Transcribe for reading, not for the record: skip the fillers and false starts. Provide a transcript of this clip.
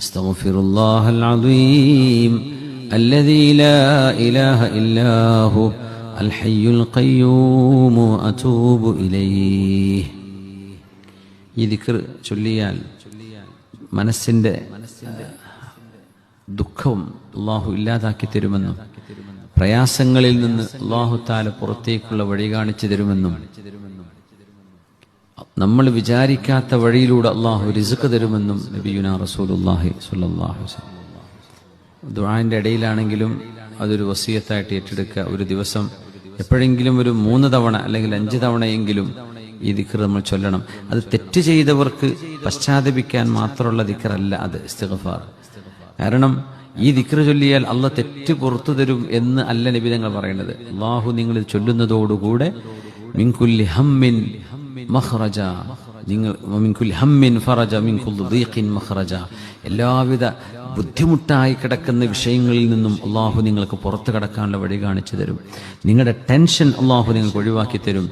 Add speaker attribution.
Speaker 1: അസ്തഗ്ഫിറുല്ലാഹൽ അദീം الذي لا إله إلا هو الحي القيوم أتوب إليه. ഈ ദിക്ർ ചൊല്ലിയാൽ മനസ്സിന്റെ ദുഃഖം അല്ലാഹു ഇല്ലാതാക്കി തരുമെന്നും പ്രയാസങ്ങളിൽ നിന്ന് അല്ലാഹു തആല പുറത്തേക്കുള്ള വഴി കാണിച്ചു തരുമെന്നും നമ്മൾ വിചാരിക്കാത്ത വഴിയിലൂടെ അല്ലാഹു റിസ്ക് തരുമെന്നും നബിയുനാ റസൂലുള്ളാഹി സ്വല്ലല്ലാഹു അലൈഹി വസല്ലം. ദുആന്റെ ഇടയിലാണെങ്കിലും അതൊരു വസിയത്തായിട്ട് ഏറ്റെടുക്കുക. ഒരു ദിവസം എപ്പോഴെങ്കിലും ഒരു 3 തവണ അല്ലെങ്കിൽ 5 തവണയെങ്കിലും ഈ ദിക്ർ നമ്മൾ ചൊല്ലണം. അത് തെറ്റ് ചെയ്തവർക്ക് പശ്ചാത്തപിക്കാൻ മാത്രമുള്ള ദിക്റല്ല അത് ഇസ്തിഗ്ഫാർ. കാരണം ഈ ദിക്ർ ചൊല്ലിയാൽ അള്ളാഹ് തെറ്റ് പുറത്തു തരും എന്ന് അല്ല നബി തങ്ങൾ പറയുന്നത്. അല്ലാഹു നിങ്ങൾ ചൊല്ലുന്നതോടുകൂടെ മിൻ കുല്ലി ഹമ്മിൻ മഖ്റജ, നിങ്ങൾ മിൻ കുല്ലി ഹമ്മിൻ ഫറജ മിൻ കുല്ലി ദീഖിൻ മഖ്റജ, എല്ലാവിധ ബുദ്ധിമുട്ടായി കിടക്കുന്ന വിഷയങ്ങളിൽ നിന്നും അള്ളാഹു നിങ്ങൾക്ക് പുറത്തു കടക്കാനുള്ള വഴി കാണിച്ചു തരും. നിങ്ങളുടെ ടെൻഷൻ അള്ളാഹു നിങ്ങൾക്ക് ഒഴിവാക്കി തരും.